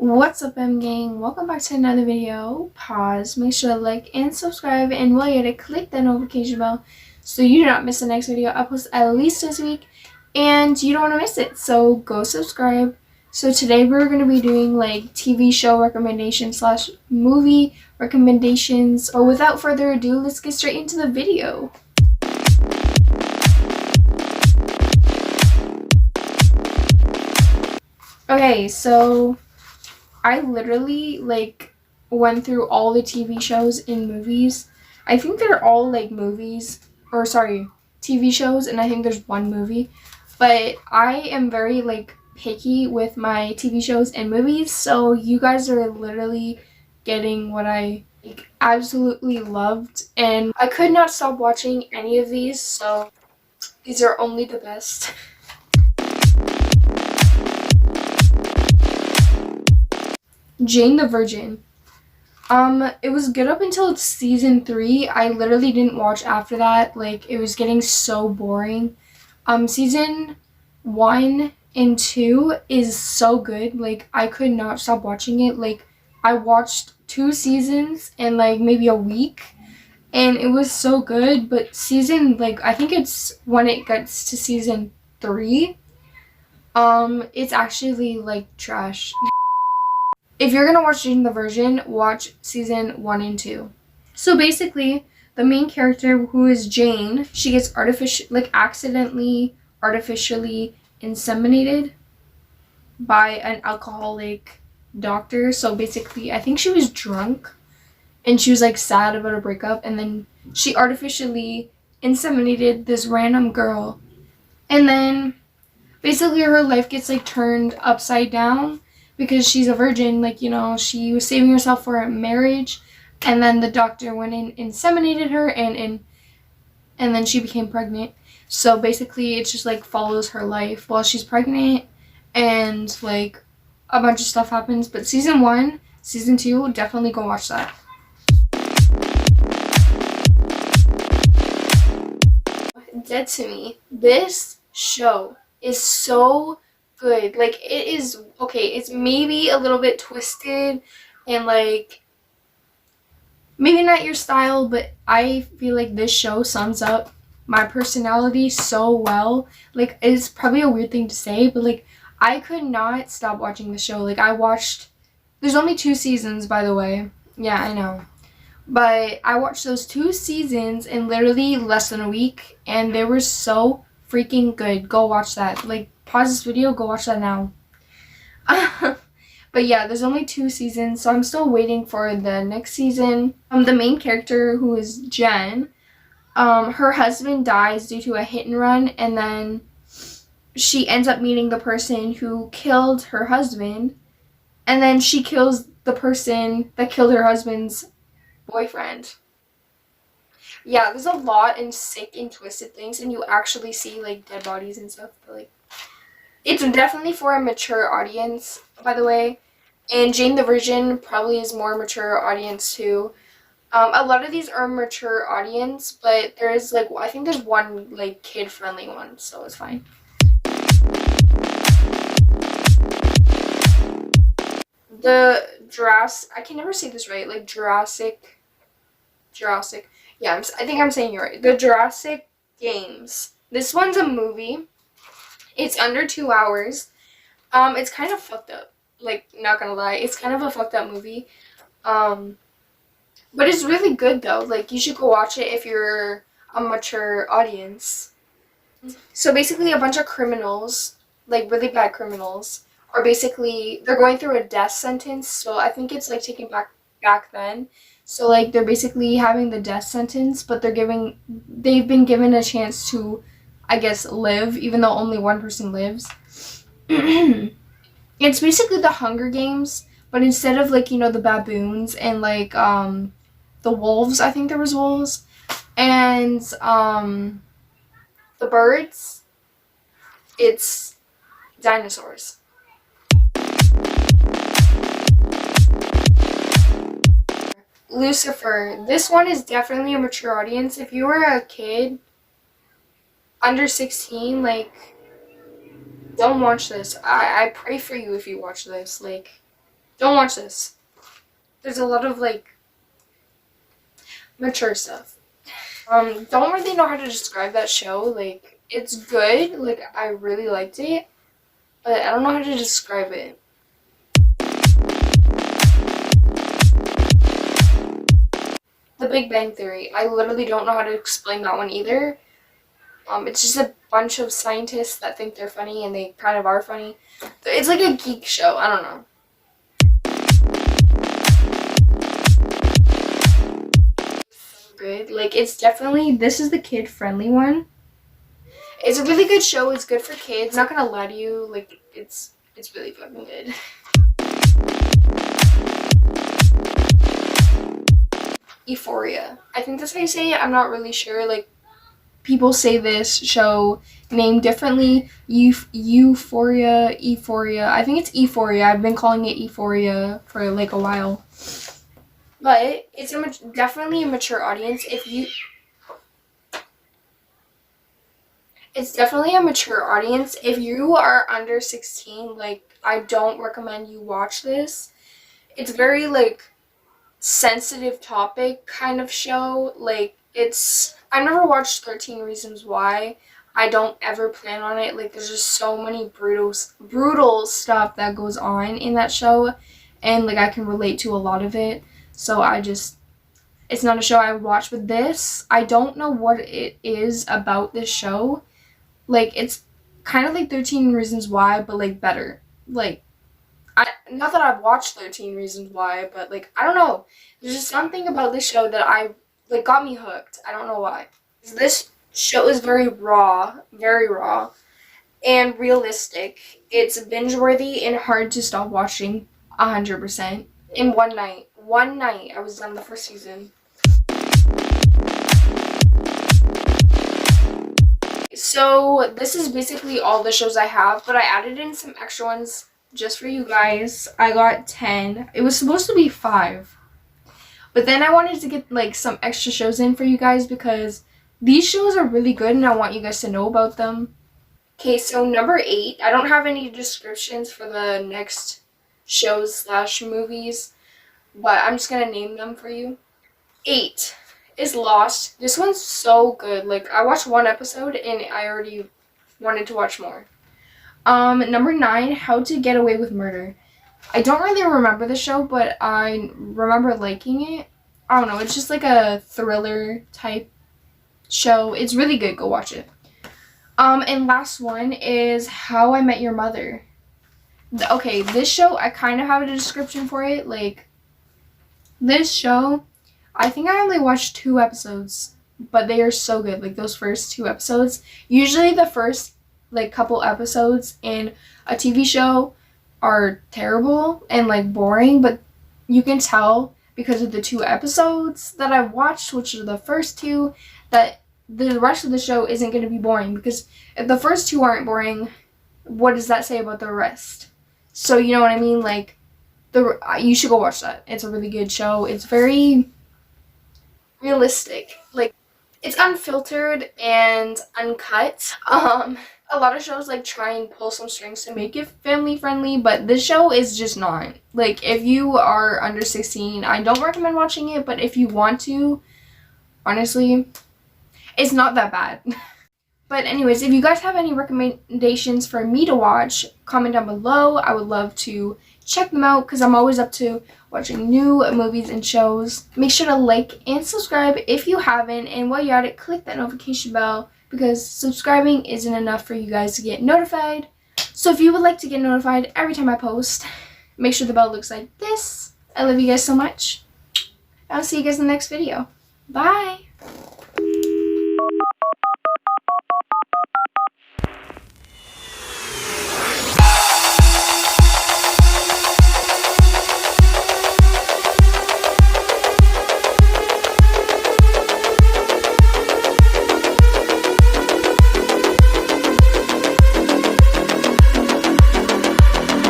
What's up, M gang? Welcome back to another video. Pause, make sure to like and subscribe, and while you're at it, click that notification bell so you do not miss the next video I post at least this week and you don't want to miss it. So go subscribe. So today we're going to be doing like TV show recommendations slash movie recommendations. But without further ado, let's get straight into the video. Okay, so I literally went through all the TV shows and movies. I think they're all TV shows, and I think there's one movie. But I am very picky with my TV shows and movies, so you guys are literally getting what I absolutely loved, and I could not stop watching any of these, so these are only the best. Jane the Virgin. It was good up until season 3. I literally didn't watch after that. It was getting so boring. Season 1 and 2 is so good. I could not stop watching it. I watched 2 seasons in maybe a week, and it was so good. But I think it's when it gets to season 3, it's actually trash. If you're gonna watch Jane the Virgin, watch season 1 and 2. So basically, the main character, who is Jane, she gets accidentally artificially inseminated by an alcoholic doctor. So basically, I think she was drunk and she was sad about a breakup, and then she artificially inseminated this random girl. And then basically her life gets turned upside down because she's a virgin. She was saving herself for a marriage, and then the doctor went and inseminated her, and then she became pregnant. So basically it just follows her life while she's pregnant, and a bunch of stuff happens. But season 1, season 2, definitely go watch that. Dead to Me. This show is so good. It is okay, it's maybe a little bit twisted and maybe not your style, but I feel this show sums up my personality so well. It's probably a weird thing to say, but I could not stop watching the show. There's only 2 seasons, by the way. Yeah, I know. But I watched those 2 seasons in literally less than a week, and they were so freaking good. Go watch that. Pause this video, go watch that now. But yeah, there's only 2 seasons, so I'm still waiting for the next season. The main character, who is Jen, her husband dies due to a hit and run, and then she ends up meeting the person who killed her husband, and then she kills the person that killed her husband's boyfriend. Yeah, there's a lot and sick and twisted things, and you actually see dead bodies and stuff, but it's definitely for a mature audience, by the way. And Jane the Virgin probably is more mature audience too. A lot of these are mature audience, but there is I think there's one kid friendly one, so it's fine. I can never say this right. Jurassic. Yeah, I think I'm saying it right. The Jurassic Games. This one's a movie. It's under 2 hours. It's kind of fucked up. Not gonna lie, it's kind of a fucked up movie. But it's really good though. You should go watch it if you're a mature audience. So basically, a bunch of criminals, really bad criminals, are they're going through a death sentence. So I think it's taken back then. So they're basically having the death sentence, but they've been given a chance to, I guess, live, even though only one person lives. It's basically the Hunger Games, but instead of the baboons and the wolves, I think there was wolves, and the birds, it's dinosaurs. Lucifer. This one is definitely a mature audience. If you were a kid under 16, don't watch this. I pray for you if you watch this. Don't watch this. There's a lot of like mature stuff. Don't really know how to describe that show. Like, it's good. Like, I really liked it, but I don't know how to describe it. The Big Bang Theory. I literally don't know how to explain that one either. It's just a bunch of scientists that think they're funny, and they kind of are funny. It's like a geek show. I don't know. Good. Like, it's definitely, this is the kid friendly one. It's a really good show. It's good for kids. Not gonna lie to you. Like, it's really fucking good. Euphoria. I think that's how you say it. I'm not really sure. Like, people say this show named differently. Euphoria. I think it's Euphoria. I've been calling it Euphoria for like a while. But it's definitely a mature audience. It's definitely a mature audience. If you are under 16, like, I don't recommend you watch this. It's very like sensitive topic kind of show. Like, I've never watched 13 Reasons Why. I don't ever plan on it. Like, there's just so many brutal stuff that goes on in that show, and like I can relate to a lot of it. So it's not a show I would watch. But this, I don't know what it is about this show. Like, it's kind of like 13 Reasons Why, but like better. Like, not that I've watched 13 Reasons Why, but like, I don't know. There's just something about this show that got me hooked. I don't know why. This show is very raw, and realistic. It's binge-worthy and hard to stop watching 100%. In one night. I was done the first season. So this is basically all the shows I have, but I added in some extra ones just for you guys. I got 10. It was supposed to be 5. But then I wanted to get like some extra shows in for you guys because these shows are really good and I want you guys to know about them. Okay, so number 8. I don't have any descriptions for the next shows / movies, but I'm just gonna name them for you. 8 is Lost. This one's so good. Like, I watched 1 episode and I already wanted to watch more. Number 9, How to Get Away with Murder. I don't really remember the show, but I remember liking it. I don't know, it's just like a thriller type show. It's really good. Go watch it. And last one is How I Met Your Mother. Okay, this show, I kind of have a description for it. Like, this show, I think I only watched 2 episodes, but they are so good. Like, those first 2 episodes. Usually the first, like, couple episodes in a TV show are terrible and, like, boring, but you can tell because of the 2 episodes that I've watched, which are the first 2, that the rest of the show isn't going to be boring. Because if the first 2 aren't boring, what does that say about the rest? So, you know what I mean? Like, you should go watch that. It's a really good show. It's very realistic. Like, it's unfiltered and uncut. A lot of shows like try and pull some strings to make it family friendly, but this show is just not. Like, if you are under 16, I don't recommend watching it, but if you want to, honestly, it's not that bad. But anyways, if you guys have any recommendations for me to watch, comment down below. I would love to check them out because I'm always up to watching new movies and shows. Make sure to like and subscribe if you haven't, and while you're at it, click that notification bell because subscribing isn't enough for you guys to get notified. So if you would like to get notified every time I post, make sure the bell looks like this. I love you guys so much. I'll see you guys in the next video. Bye!